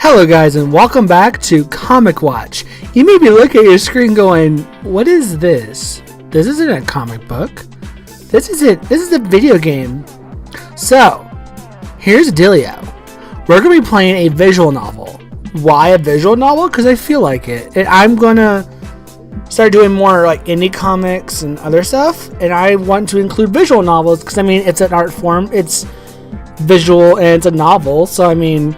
Hello guys and welcome back to Comic Watch. You may be looking at your screen going, what is this? This isn't a comic book. This is a video game. So, here's the dealio. We're going to be playing a visual novel. Why a visual novel? Because I feel like it. And I'm going to start doing more like indie comics and other stuff. And I want to include visual novels because, I mean, it's an art form. It's visual and it's a novel. So, I mean,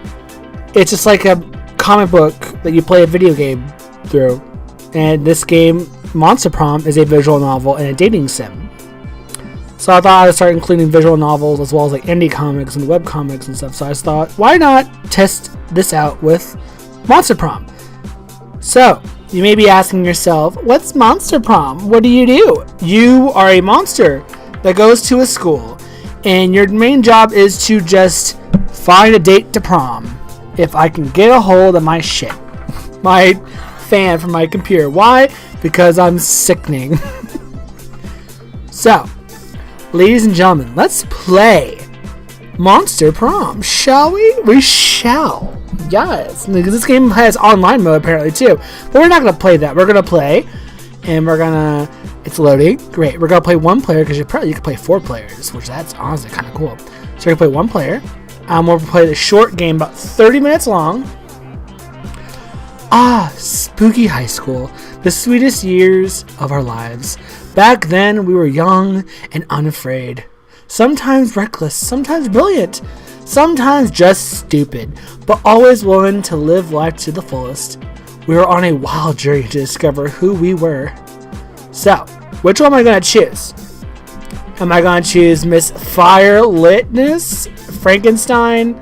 it's just like a comic book that you play a video game through. And this game, Monster Prom, is a visual novel and a dating sim. So I thought I'd start including visual novels as well as like indie comics and web comics and stuff. So I just thought, why not test this out with Monster Prom? So, you may be asking yourself, what's Monster Prom? What do? You are a monster that goes to a school. And your main job is to just find a date to prom. If I can get a hold of my shit. My fan from my computer. Why? Because I'm sickening. So, ladies and gentlemen, let's play Monster Prom, shall we? We shall. Yes. Because this game has online mode apparently too. But we're not going to play that. We're going to play. And we're going to... It's loading. Great. We're going to play one player because you can play 4 players. Which that's honestly kind of cool. So we're going to play one player. We'll play the short game, about 30 minutes long. Spooky high school. The sweetest years of our lives. Back then, we were young and unafraid. Sometimes reckless, sometimes brilliant, sometimes just stupid, but always willing to live life to the fullest. We were on a wild journey to discover who we were. So, which one am I going to choose? Am I going to choose Miss Firelitness? Frankenstein?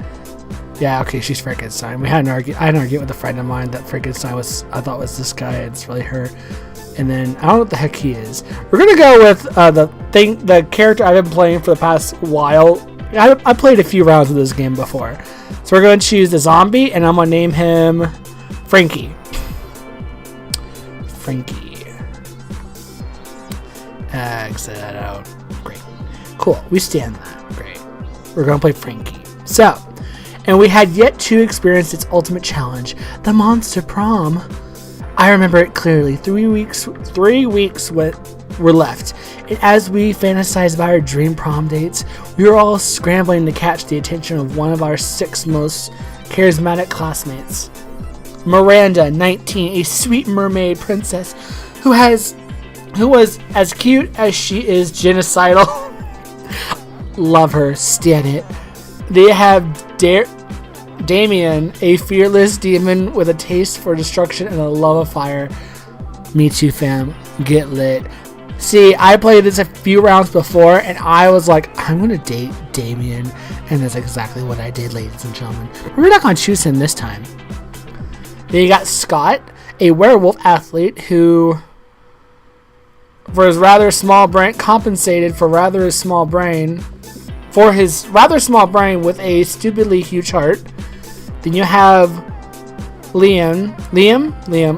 Yeah, okay, she's Frankenstein. I had an argument with a friend of mine that Frankenstein I thought was this guy, and it's really her. And then, I don't know what the heck he is. We're going to go with the character I've been playing for the past while. I played a few rounds of this game before. So we're going to choose the zombie, and I'm going to name him Frankie. Frankie. Exit that out. Great. Cool. We stand that. Great. We're going to play Frankie. So, and we had yet to experience its ultimate challenge, the Monster Prom. I remember it clearly. 3 weeks were left. And as we fantasized about our dream prom dates, we were all scrambling to catch the attention of one of our 6 most charismatic classmates. Miranda, 19, a sweet mermaid princess who was as cute as she is genocidal. Love her, stan it. They have Damien, a fearless demon with a taste for destruction and a love of fire. Me too, fam. Get lit. See, I played this a few rounds before, and I was like, I'm going to date Damien. And that's exactly what I did, ladies and gentlemen. But we're not going to choose him this time. Then you got Scott, a werewolf athlete who... for his rather small brain, compensated for his rather small brain with a stupidly huge heart. Then you have Liam,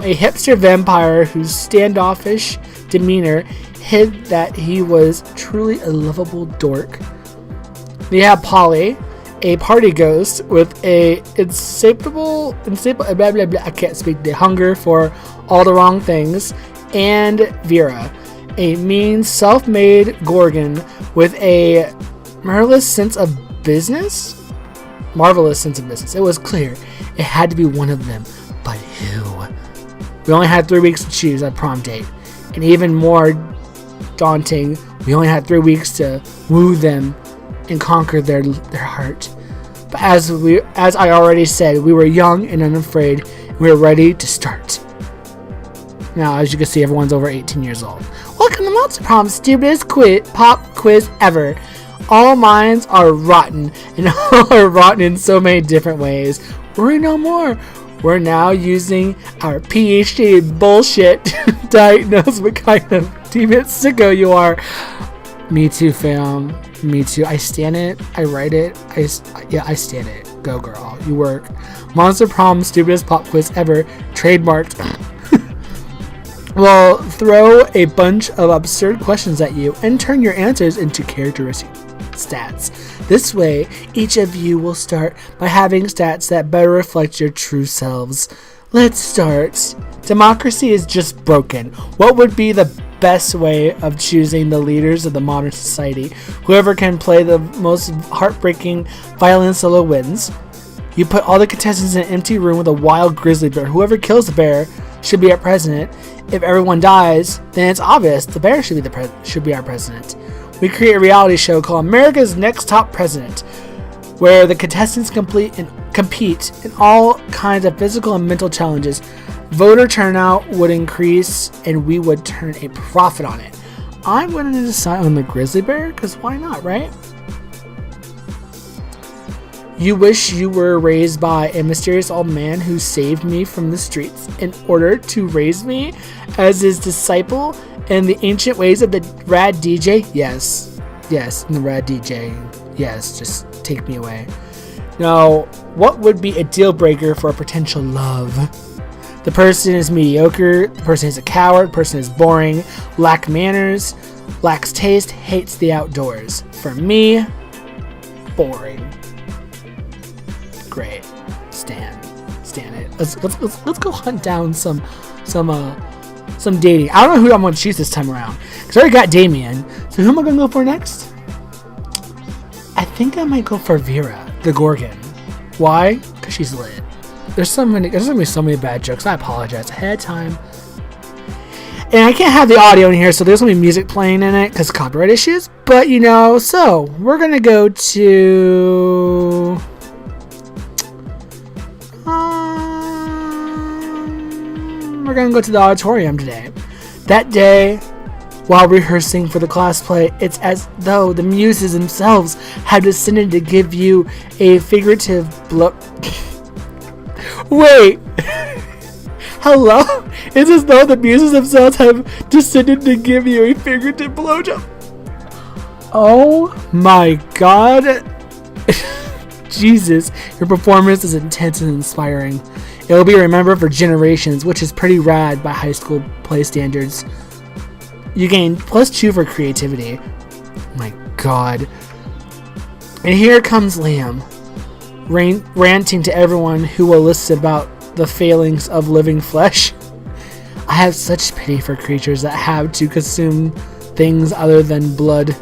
a hipster vampire whose standoffish demeanor hid that he was truly a lovable dork. Then you have Polly, a party ghost with a insatiable blah, blah, blah, I can't speak, the hunger for all the wrong things. And Vera, a mean, self-made Gorgon with a marvelous sense of business. It was clear it had to be one of them, but who? We only had 3 weeks to choose a prom date, and even more daunting, we only had 3 weeks to woo them and conquer their heart. But as I already said, we were young and unafraid, and we were ready to start. Now, as you can see, everyone's over 18 years old. Welcome to Monster Prom, stupidest pop quiz ever. All minds are rotten, and all are rotten in so many different ways. Worry no more. We're now using our PhD bullshit to diagnose what kind of demon sicko you are. Me too, fam. Me too. I stand it. I write it. I stand it. Go, girl. You work. Monster Prom, stupidest pop quiz ever. Trademarked. We'll throw a bunch of absurd questions at you and turn your answers into characteristics stats. This way, each of you will start by having stats that better reflect your true selves. Let's start. Democracy is just broken. What would be the best way of choosing the leaders of the modern society? Whoever can play the most heartbreaking violin solo wins. You put all the contestants in an empty room with a wild grizzly bear. Whoever kills the bear should be our president. If everyone dies, then it's obvious the bear should be our president. We create a reality show called America's Next Top President, where the contestants compete in all kinds of physical and mental challenges. Voter turnout would increase, and we would turn a profit on it. I'm going to decide on the grizzly bear, because why not, right? You wish you were raised by a mysterious old man who saved me from the streets in order to raise me as his disciple in the ancient ways of the rad DJ? Yes, the rad DJ. Yes, just take me away. Now, what would be a deal breaker for a potential love? The person is mediocre, the person is a coward, the person is boring, lack manners, lacks taste, hates the outdoors. For me, boring. Great. Stan it. Let's go hunt down some dating. I don't know who I'm gonna choose this time around, because I already got Damien. So who am I gonna go for next? I think I might go for Vera, the Gorgon. Why? Because she's lit. There's gonna be so many bad jokes. I apologize ahead of time. And I can't have the audio in here, so there's gonna be music playing in it because copyright issues. But so we're gonna go to. We're gonna go to the auditorium today. That day, while rehearsing for the class play, it's as though the muses themselves have descended to give you a figurative blow. Wait! Hello? It's as though the muses themselves have descended to give you a figurative blowjob. Oh my god. Jesus, your performance is intense and inspiring. It will be remembered for generations, which is pretty rad by high school play standards. You gain +2 for creativity. My god. And here comes Liam, ranting to everyone who will listen about the failings of living flesh. I have such pity for creatures that have to consume things other than blood.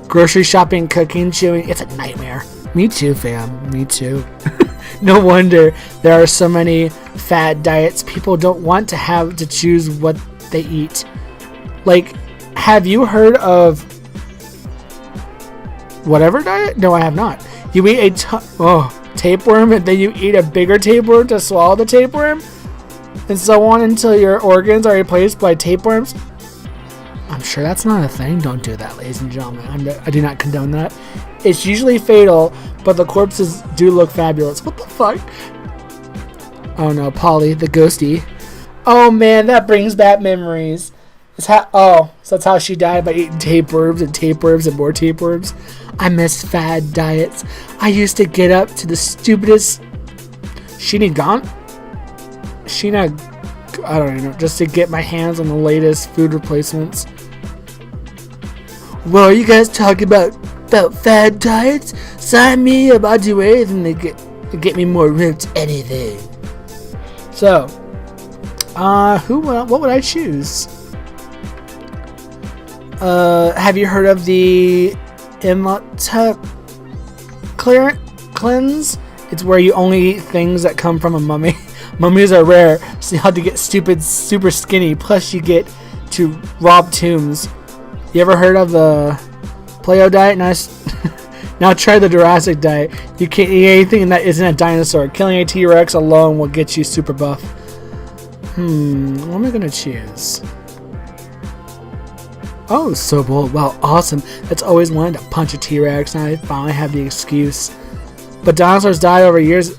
Grocery shopping, cooking, chewing, it's a nightmare. Me too, fam. Me too. No wonder there are so many fad diets. People don't want to have to choose what they eat. Like, have you heard of whatever diet? No, I have not. You eat tapeworm, and then you eat a bigger tapeworm to swallow the tapeworm, and so on until your organs are replaced by tapeworms. I'm sure that's not a thing. Don't do that, ladies and gentlemen. I do not condone that. It's usually fatal, but the corpses do look fabulous. What the fuck? Oh no, Polly, the ghostie. Oh man, that brings back memories. So that's how she died, by eating tapeworms and more tapeworms. I miss fad diets. I used to get up to the stupidest Sheena, I don't even know, just to get my hands on the latest food replacements. Well, are you guys talking about fad diets? Sign me up, I'll do anything to get me more ripped, anything. So, what would I choose? Have you heard of the Imhotep cleanse? It's where you only eat things that come from a mummy. Mummies are rare, so you have to get super skinny. Plus, you get to rob tombs. You ever heard of the Pleo diet? Now try the Jurassic diet. You can't eat anything that isn't a dinosaur. Killing a T-Rex alone will get you super buff. What am I gonna choose? Oh, so bold. Wow, awesome. That's always wanted to punch a T-Rex. Now I finally have the excuse. But dinosaurs died out years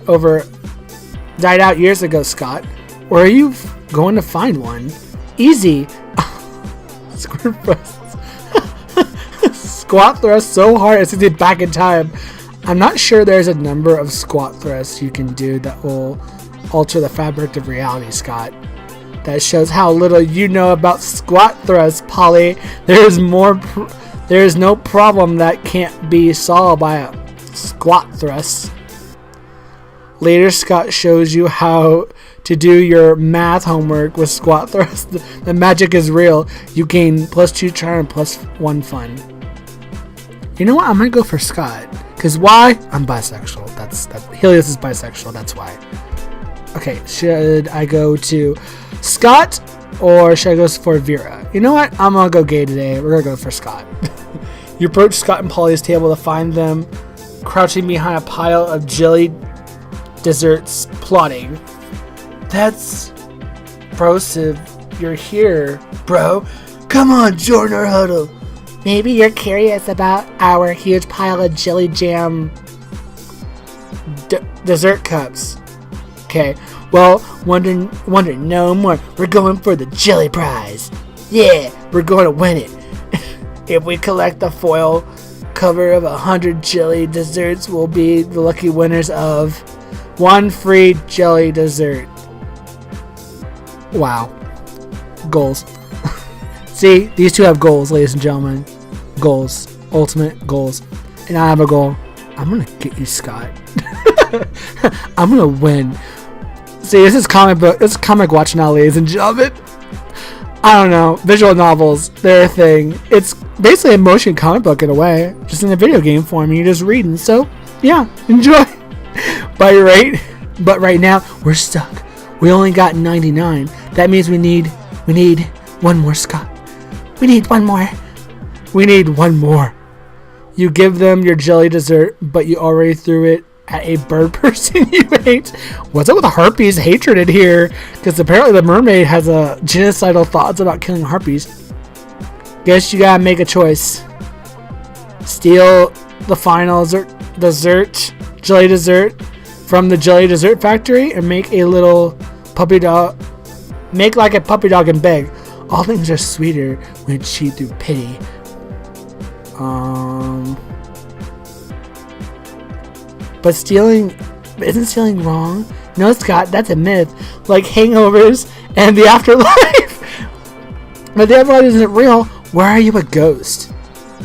ago, Scott. Where are you going to find one? Easy. Squirt thrust. Squat thrust so hard as to get back in time. I'm not sure there's a number of squat thrusts you can do that will alter the fabric of reality, Scott. That shows how little you know about squat thrusts, Polly. There's more There is no problem that can't be solved by a squat thrust. Later, Scott shows you how to do your math homework with squat thrust. The magic is real. You gain +2 charm, +1 fun. You know what? I'm gonna go for Scott. Cause why? I'm bisexual. That's Helios is bisexual. That's why. Okay, should I go to Scott or should I go for Vera? You know what? I'm gonna go gay today. We're gonna go for Scott. You approach Scott and Polly's table to find them crouching behind a pile of jelly desserts, plotting. That's brosive. You're here, bro. Come on, join our huddle. Maybe you're curious about our huge pile of jelly jam dessert cups. Okay, well, wondering no more. We're going for the jelly prize. Yeah, we're going to win it. If we collect the foil cover of 100 jelly desserts, we'll be the lucky winners of 1 free jelly dessert. Wow. Goals. See, these two have goals, ladies and gentlemen. Goals. Ultimate goals. And I have a goal. I'm going to get you, Scott. I'm going to win. See, this is comic watch now, ladies and gentlemen. I don't know. Visual novels, they're a thing. It's basically a motion comic book in a way. Just in a video game form. And you're just reading. So, yeah. Enjoy. But right now, we're stuck. We only got 99. That means we need one more, Scott. We need one more. We need one more. You give them your jelly dessert, but you already threw it at a bird person you hate. What's up with the harpies hatred in here? Because apparently the mermaid has a genocidal thoughts about killing harpies. Guess you gotta make a choice. Steal the final jelly dessert from the jelly dessert factory and make a little puppy dog. Make like a puppy dog and beg. All things are sweeter when cheated through pity. But isn't stealing wrong? No, Scott, that's a myth. Like hangovers and the afterlife. But the afterlife isn't real. Why are you a ghost?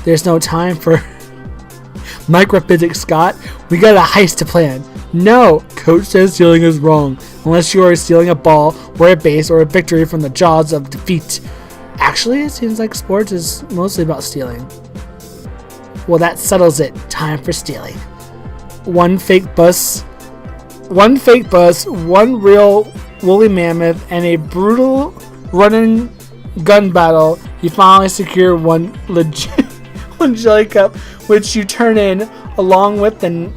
There's no time for microphysics, Scott. We got a heist to plan. No, Coach says stealing is wrong. Unless you are stealing a ball or a base or a victory from the jaws of defeat. Actually, it seems like sports is mostly about stealing. Well, that settles it. Time for stealing. One fake bus, one real woolly mammoth, and a brutal running gun battle. You finally secure one jelly cup, which you turn in along with the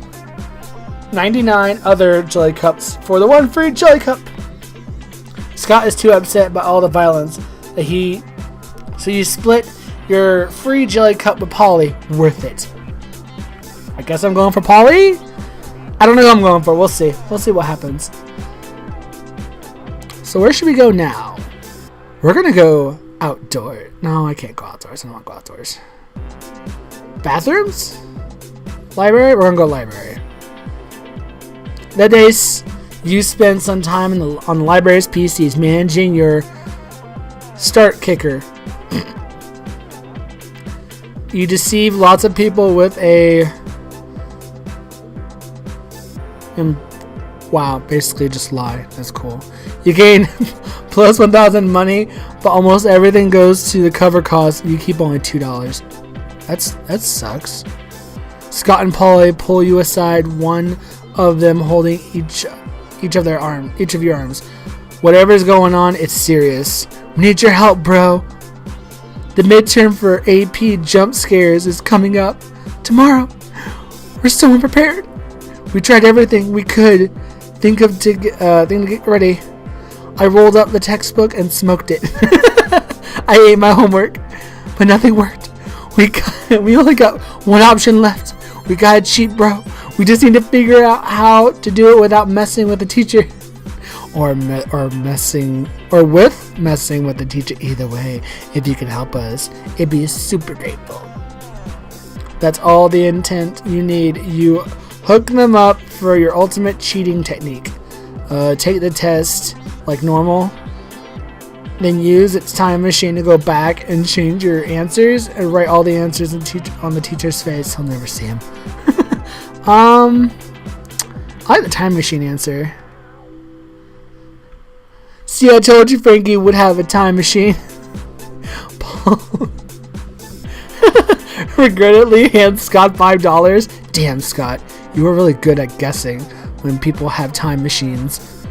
99 other jelly cups for the 1 free jelly cup. Scott is too upset by all the violence that so you split your free jelly cup with Polly. Worth it. I guess I'm going for Polly. I don't know who I'm going for. We'll see. We'll see what happens. So where should we go now? We're gonna go outdoors. No, I can't go outdoors. I don't want to go outdoors. Bathrooms? Library? We're gonna go library. That day, you spend some time on the library's PCs managing your start kicker. You deceive lots of people with wow, basically just lie. That's cool. You gain plus 1,000 money, but almost everything goes to the cover cost. You keep only $2. That sucks. Scott and Polly pull you aside, one of them holding each of your arms. Whatever's going on, it's serious. We need your help, bro. The midterm for AP jump scares is coming up tomorrow. We're so unprepared. We tried everything we could think to get ready. I rolled up the textbook and smoked it. I ate my homework, but nothing worked. We only got one option left. We gotta cheat, bro. We just need to figure out how to do it without messing with the teacher. Or messing with the teacher. Either way, if you can help us, it'd be super grateful. That's all the intent you need. You hook them up for your ultimate cheating technique. Take the test like normal. then use its time machine to go back and change your answers and write all the answers on the teacher's face. He'll never see him. I like the time machine answer. See, I told you Frankie would have a time machine. Paul regrettably hands Scott $5. Damn, Scott, you were really good at guessing when people have time machines.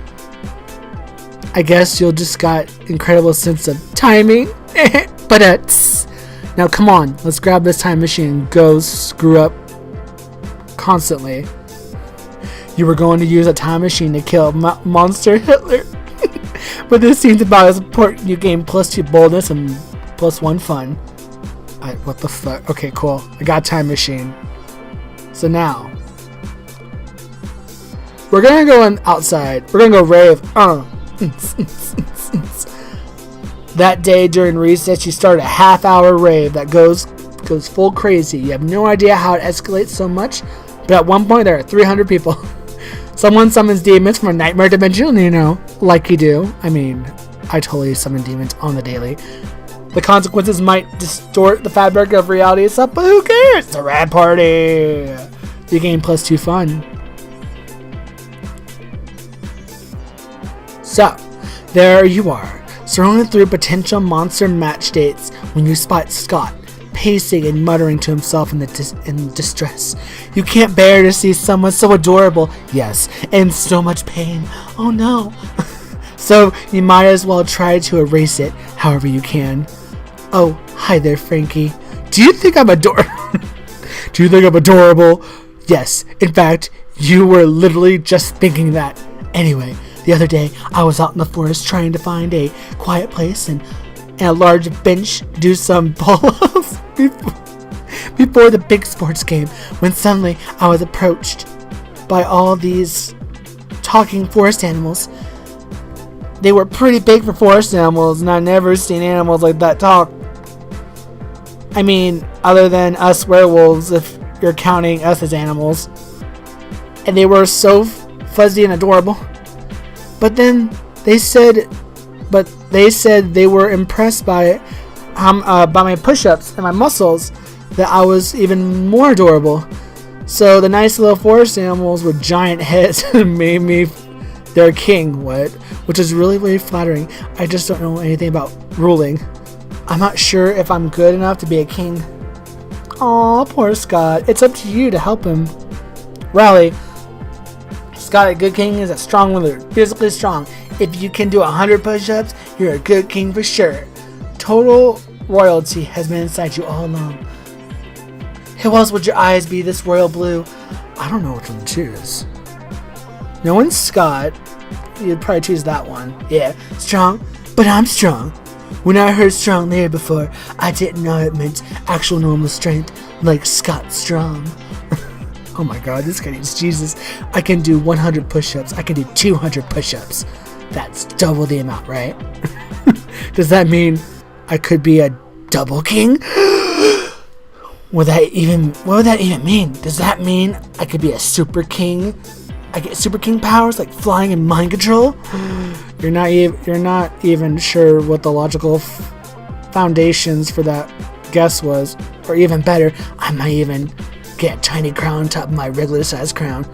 I guess you'll just got incredible sense of timing. But now come on, let's grab this time machine and go screw up constantly. You were going to use a time machine to kill Monster Hitler. But this seems about as important. You gain +2 boldness and +1 fun. What the fuck? Okay, cool. I got time machine. So now we're gonna go outside. We're gonna go rave. That day during recess, you start a half-hour rave that goes full crazy. You have no idea how it escalates so much, but at one point there are 300 people. Someone summons demons from a nightmare dimension, like you do. I mean, I totally summon demons on the daily. The consequences might distort the fabric of reality itself, but who cares? It's a rad party. You gain +2 fun. So, there you are, scrolling through potential monster match dates when you spot Scott pacing and muttering to himself in distress. You can't bear to see someone so adorable, yes, in so much pain. Oh no. So you might as well try to erase it however you can. Oh, hi there, Frankie. Do you think I'm adorable? Do you think I'm adorable? Yes, in fact, you were literally just thinking that. Anyway, the other day, I was out in the forest trying to find a quiet place and a large bench, do some pull-ups before the big sports game, when suddenly I was approached by all these talking forest animals. They were pretty big for forest animals, and I've never seen animals like that talk. I mean, other than us werewolves, if you're counting us as animals. And they were so fuzzy and adorable. But then they said they were impressed by my push-ups and my muscles, that I was even more adorable. So the nice little forest animals with giant heads made me their king, which is really, really flattering. I just don't know anything about ruling. I'm not sure if I'm good enough to be a king. Aw, poor Scott. It's up to you to help him. Rally. Scott, a good king is a strong ruler, physically strong. If you can do 100 push-ups, you're a good king for sure. Total royalty has been inside you all along. Who else would your eyes be this royal blue? I don't know which one to choose. No one's Scott. You'd probably choose that one. Yeah, strong, but I'm strong. When I heard strong there before, I didn't know it meant actual normal strength, like Scott Strong. Oh my god, this guy needs Jesus. I can do 100 push-ups. I can do 200 push-ups. That's double the amount, right? Does that mean I could be a double king? What would that even mean? Does that mean I could be a super king? I get super king powers like flying and mind control? You're not even sure what the logical foundations for that guess was. Or even better, I might even get a tiny crown on top of my regular size crown.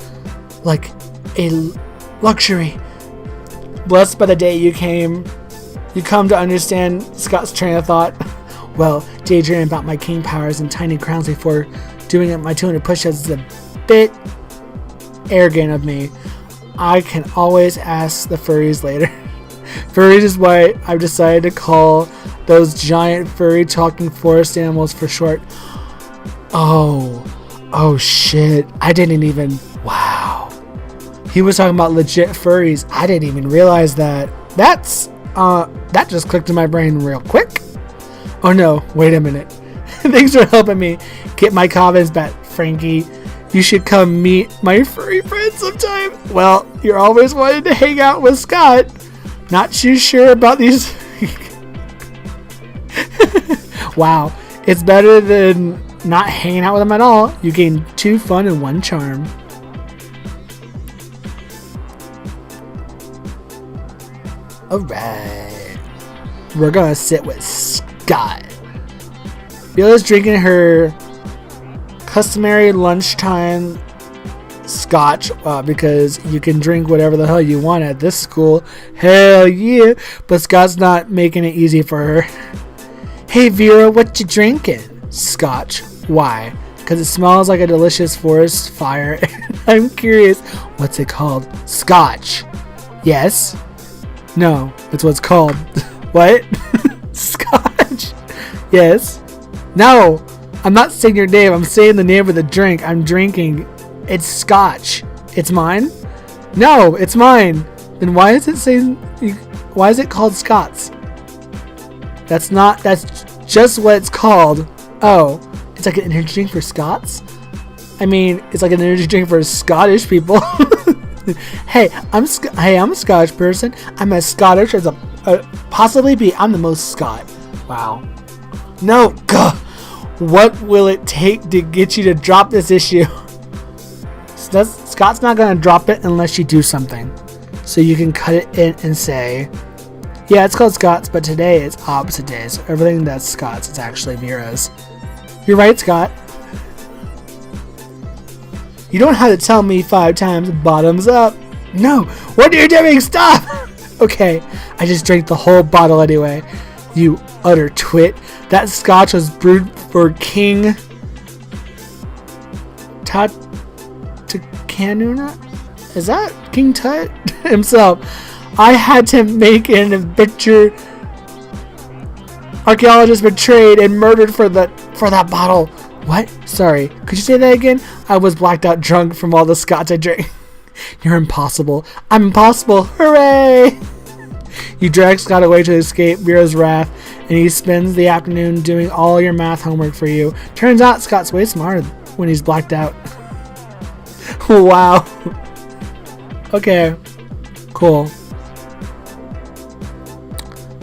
Like a luxury. Blessed by the day you come to understand Scott's train of thought. Well, daydreaming about my king powers and tiny crowns before doing my 200 push-ups is a bit arrogant of me. I can always ask the furries later. Furries is why I've decided to call those giant furry talking forest animals for short. Oh shit. I didn't even... Wow. He was talking about legit furries. I didn't even realize that. That just clicked in my brain real quick. Oh no, wait a minute. Thanks for helping me get my confidence back, Frankie. You should come meet my furry friends sometime. Well, you're always wanted to hang out with Scott. Not too sure about these. Wow, it's better than not hanging out with them at all. You gain 2 fun and 1 charm. Alright. we're gonna sit with Scott. Vera's drinking her customary lunchtime scotch because you can drink whatever the hell you want at this school. Hell yeah. But Scott's not making it easy for her. Hey Vera, what you drinking? Scotch. Why? Because it smells like a delicious forest fire. I'm curious, what's it called? Scotch. Yes? No, that's what it's called. What? Scotch. Yes? No, I'm not saying your name. I'm saying the name of the drink I'm drinking. It's Scotch. It's mine? No, it's mine. Then why is it saying? Why is it called Scots? That's just what it's called. Oh, it's like an energy drink for Scots? I mean, it's like an energy drink for Scottish people. Hey, I'm a Scottish person. I'm as Scottish as possibly be. I'm the most Scot. Wow. No, God. What will it take to get you to drop this issue? Scott's not going to drop it unless you do something. So you can cut it in and say, yeah, it's called Scott's, but today it's opposite days. So everything that's Scott's is actually Vera's. You're right, Scott. You don't have to tell me 5 times bottoms up. No, what are you doing? Stop! Okay, I just drank the whole bottle anyway. You utter twit. That scotch was brewed for King Canuna? Is that King Tut himself? I had to make an adventure. Archaeologist betrayed and murdered for that bottle. What? Sorry. Could you say that again? I was blacked out drunk from all the scotch I drank. You're impossible. I'm impossible. Hooray! You drag Scott away to escape Vera's wrath, and he spends the afternoon doing all your math homework for you. Turns out Scott's way smarter when he's blacked out. Wow. Okay. Cool.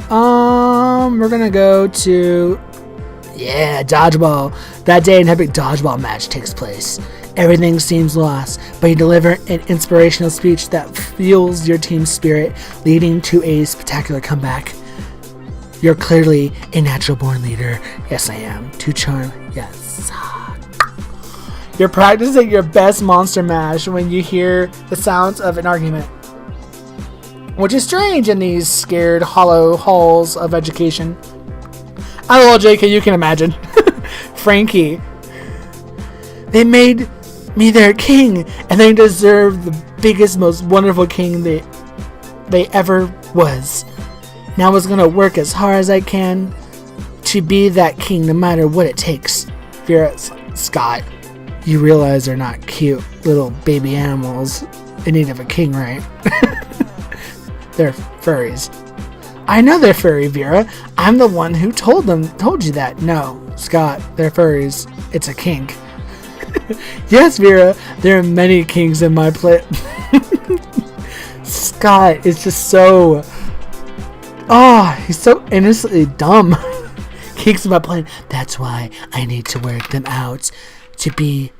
We're gonna go to... Yeah, dodgeball. That day an epic dodgeball match takes place. Everything seems lost, but you deliver an inspirational speech that fuels your team's spirit, leading to a spectacular comeback. You're clearly a natural born leader. Yes, I am. To charm. Yes. You're practicing your best monster mash when you hear the sounds of an argument, which is strange in these scared, hollow halls of education. LOL, JK, you can imagine. Frankie. They made me their king, and they deserve the biggest, most wonderful king they ever was. Now I was gonna work as hard as I can to be that king, no matter what it takes. Vera, Scott, you realize they're not cute little baby animals in need of a king, right? They're furries. I know they're furry, Vera. I'm the one who told you that. No, Scott, they're furries. It's a kink. Yes, Vera, there are many kinks in my play. Scott is just so... Oh, he's so innocently dumb. Kinks in my plan. That's why I need to work them out to be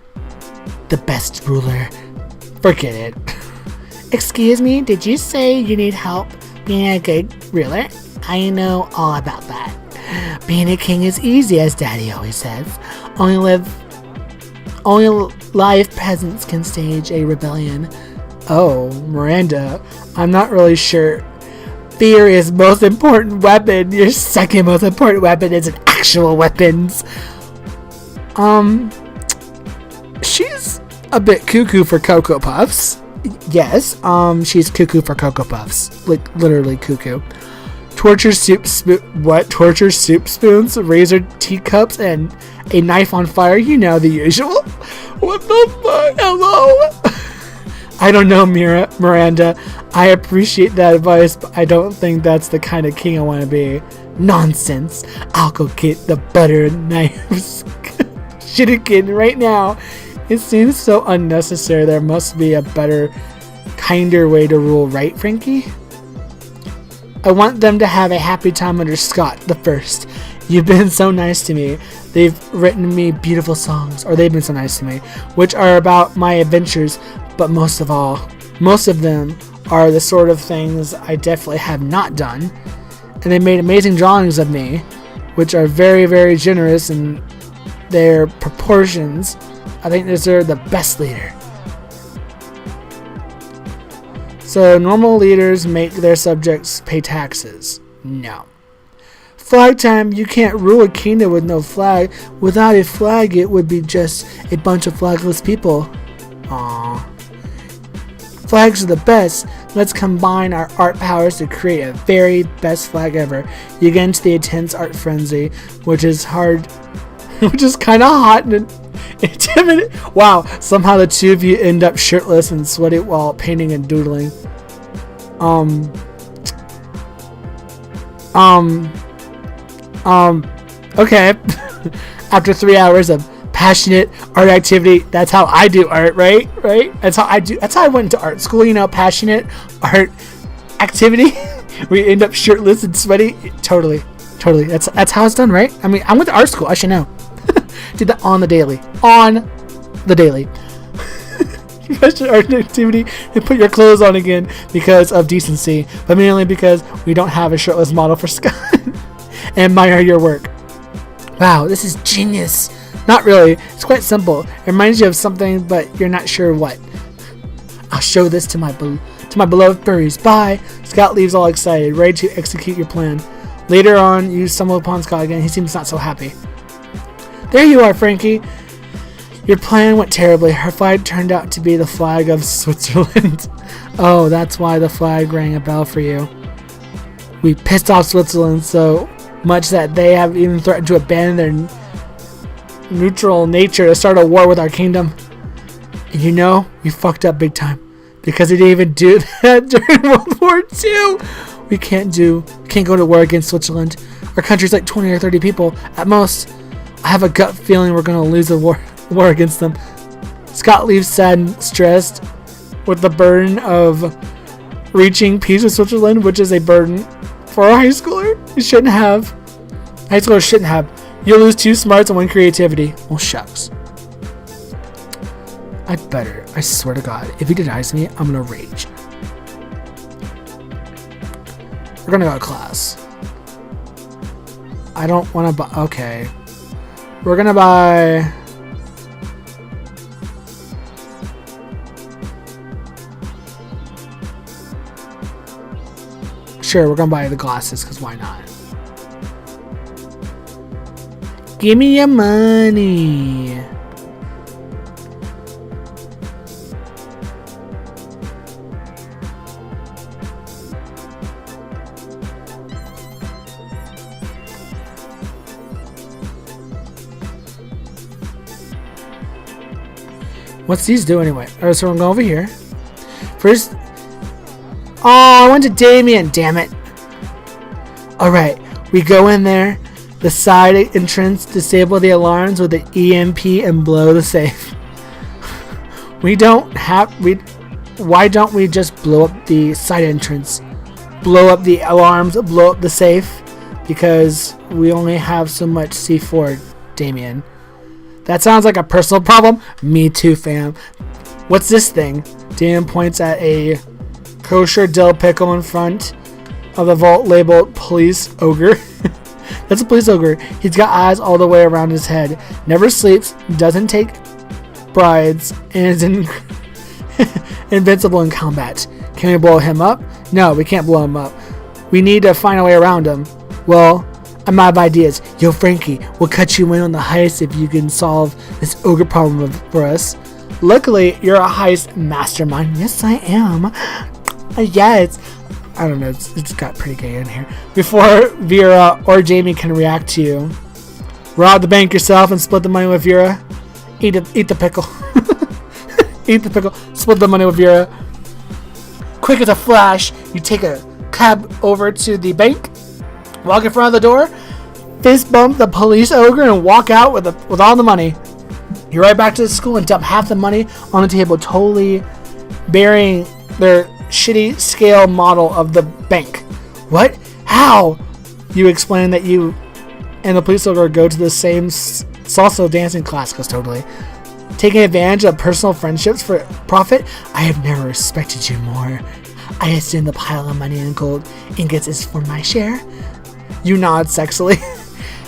the best ruler. Forget it. Excuse me, did you say you need help being a good ruler? I know all about that. Being a king is easy, as Daddy always says. Only live peasants can stage a rebellion. Oh, Miranda, I'm not really sure. Fear is most important weapon. Your second most important weapon is an actual weapons. She's a bit cuckoo for Cocoa Puffs. Yes, she's cuckoo for Cocoa Puffs. Like, literally cuckoo. Torture soup spoons, razor teacups, and a knife on fire. You know the usual. What the fuck? Hello? I don't know, Miranda. I appreciate that advice, but I don't think that's the kind of king I want to be. Nonsense. I'll go get the butter knives. Shuriken right now. It seems so unnecessary. There must be a better, kinder way to rule, right, Frankie? I want them to have a happy time under Scott the First. You've been so nice to me. They've written me beautiful songs, or they've been so nice to me, which are about my adventures, but most of them are the sort of things I definitely have not done. And they made amazing drawings of me, which are very, very generous in their proportions. I think they're the best leader. So normal leaders make their subjects pay taxes. No. Flag time, you can't rule a kingdom with no flag. Without a flag, it would be just a bunch of flagless people. Aww. Flags are the best. Let's combine our art powers to create a very best flag ever. You get into the intense art frenzy, which is hard, which is kind of hot and intimidating. Wow, somehow the two of you end up shirtless and sweaty while painting and doodling. Okay. After 3 hours of passionate art activity, that's how I do art, right? That's how I went to art school, passionate art activity. We end up shirtless and sweaty. Totally. That's how it's done, right? I mean, I went to art school, I should know. Did that on the daily. Passionate art activity and put your clothes on again because of decency, but mainly because we don't have a shirtless model for Scott. Admire your work. Wow, this is genius. Not really. It's quite simple. It reminds you of something, but you're not sure what. I'll show this to my beloved furries. Bye. Scott leaves all excited, ready to execute your plan. Later on, you stumble upon Scott again. He seems not so happy. There you are, Frankie. Your plan went terribly. Her flag turned out to be the flag of Switzerland. Oh, that's why the flag rang a bell for you. We pissed off Switzerland so much that they have even threatened to abandon their neutral nature to start a war with our kingdom. And we fucked up big time because they didn't even do that during World War II. We can't go to war against Switzerland. Our country's like 20 or 30 people at most. I have a gut feeling we're gonna lose a war against them. Scott leaves sad and stressed with the burden of reaching peace with Switzerland, which is a burden for a high schooler. High schoolers shouldn't have. You'll lose 2 smarts and 1 creativity. Well, shucks. I swear to God, if he denies me, I'm gonna rage. We're gonna go to class. I don't wanna buy, okay. We're gonna buy... Sure, we're gonna buy the glasses, because why not? Give me your money. What's these do anyway? Alright, so we're going over here. First... Oh, I went to Damien, damn it. Alright, we go in there, the side entrance, disable the alarms with the EMP and blow the safe. Why don't we just blow up the side entrance? Blow up the alarms, blow up the safe? Because we only have so much C4, Damien. That sounds like a personal problem. Me too, fam. What's this thing? Damien points at a kosher dill pickle in front of the vault labeled Police Ogre. That's a police ogre. He's got eyes all the way around his head. Never sleeps, doesn't take brides, and is invincible in combat. Can we blow him up? No, we can't blow him up. We need to find a way around him. Well, I'm out of ideas. Yo, Frankie, we'll cut you in on the heist if you can solve this ogre problem for us. Luckily, you're a heist mastermind. Yes, I am. Yes. I don't know. It's got pretty gay in here. Before Vera or Jamie can react to you, rob the bank yourself and split the money with Vera. Eat the pickle. Eat the pickle. Split the money with Vera. Quick as a flash, you take a cab over to the bank, walk in front of the door, fist bump the police ogre, and walk out with all the money. You're right back to the school and dump half the money on the table, totally burying their shitty scale model of the bank. What? How? You explain that you and the police ogre go to the same salsa dancing class, because totally. Taking advantage of personal friendships for profit? I have never respected you more. I assume the pile of money and gold ingots is for my share? You nod sexily.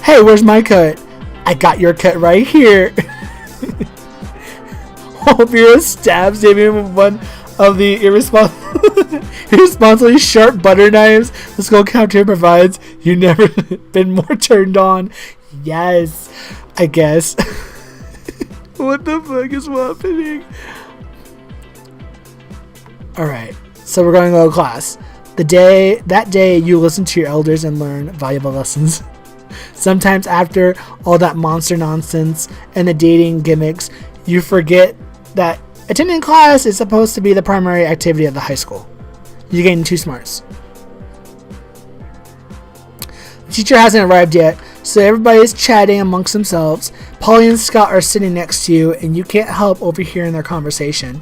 Hey, where's my cut? I got your cut right here. Vera stabs Damien with one of the irresponsibly sharp butter knives the school cafeteria provides. You've never been more turned on. Yes, I guess. What the fuck is happening? Alright, so we're going to go to class. That day you listen to your elders and learn valuable lessons. Sometimes after all that monster nonsense and the dating gimmicks, you forget that attending class is supposed to be the primary activity of the high school. You gain 2 smarts. The teacher hasn't arrived yet, so everybody's chatting amongst themselves. Polly and Scott are sitting next to you, and you can't help overhearing their conversation.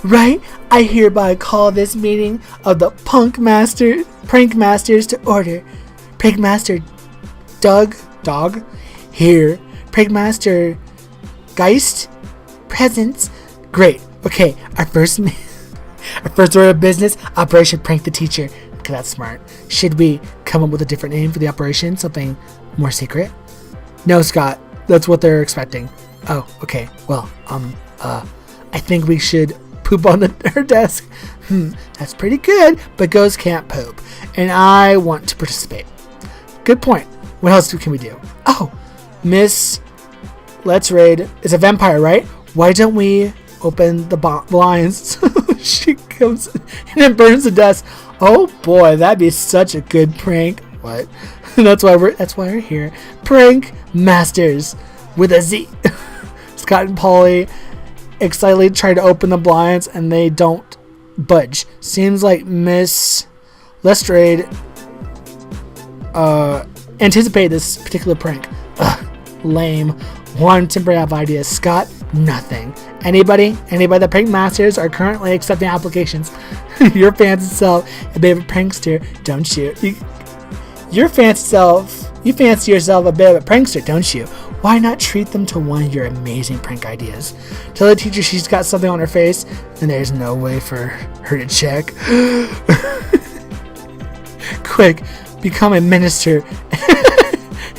Right? I hereby call this meeting of the prank masters to order. Prank master dog here. Prank master Geist presents. Great. Okay, our first order of business: Operation Prank the Teacher. Okay, that's smart. Should we come up with a different name for the operation? Something more secret? No, Scott. That's what they're expecting. Oh, okay. Well, I think we should poop on her desk. That's pretty good, but ghosts can't poop, and I want to participate. Good point. What else can we do? Oh, Miss Let's Raid is a vampire, right? Why don't we open the blinds? She comes and then burns the desk. Oh boy, that'd be such a good prank. What? That's why we're here. Prank Masters with a Z. Scott and Polly excitedly try to open the blinds and they don't budge. Seems like Miss Lestrade anticipated this particular prank. Ugh, lame. One temporary have ideas. Scott, nothing. Anybody? The prank masters are currently accepting applications. Your fancy self a bit of a prankster, don't you? You fancy yourself a bit of a prankster, don't you? Why not treat them to one of your amazing prank ideas? Tell the teacher she's got something on her face, and there's no way for her to check. Quick, become a minister.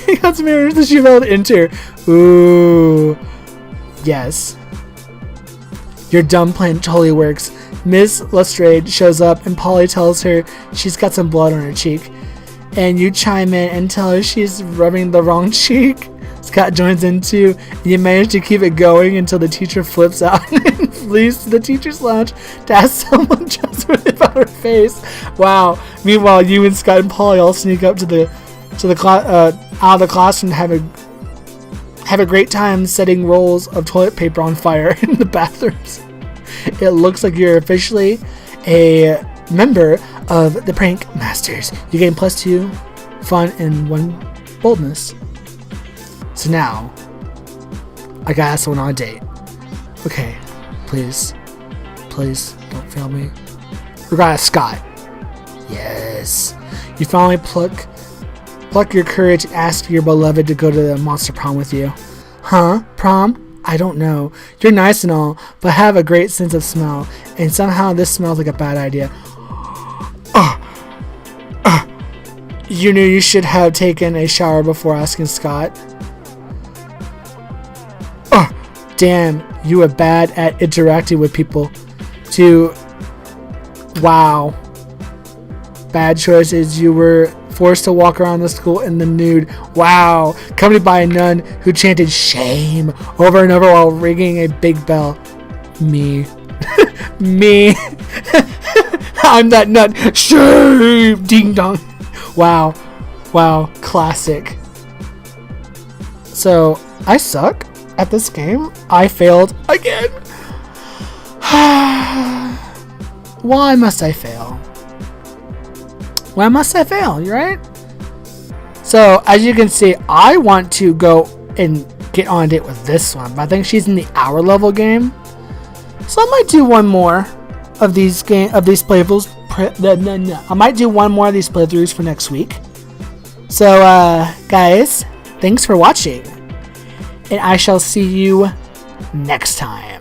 He got some mirrors that she will enter. Ooh, yes. Your dumb plan totally works. Miss Lestrade shows up, and Polly tells her she's got some blood on her cheek. And you chime in and tell her she's rubbing the wrong cheek. Scott joins in too, and you manage to keep it going until the teacher flips out and flees to the teacher's lounge to ask someone trustworthy about her face. Wow. Meanwhile, you and Scott and Polly all sneak up to out of the classroom and have a great time setting rolls of toilet paper on fire in the bathrooms. It looks like you're officially a member of the Prank Masters. You gain +2 fun and 1 boldness. So now, I gotta ask someone on a date. Okay, please don't fail me. We gotta ask Scott. Yes. You finally pluck your courage and ask your beloved to go to the Monster Prom with you. Huh? Prom? I don't know. You're nice and all, but have a great sense of smell, and somehow this smells like a bad idea. You knew you should have taken a shower before asking Scott. Damn, you were bad at interacting with people. Wow. Bad choices. You were forced to walk around the school in the nude. Wow. Accompanied by a nun who chanted shame over and over while ringing a big bell. Me. Me. I'm that nun. Shame. Ding dong. Wow. Classic. So, I suck at this game. I failed again. Why must I fail? You're right? So, as you can see, I want to go and get on a date with this one, but I think she's in the hour level game. So I might do one more of these playthroughs. I might do one more of these playthroughs for next week. So, guys, thanks for watching, and I shall see you next time.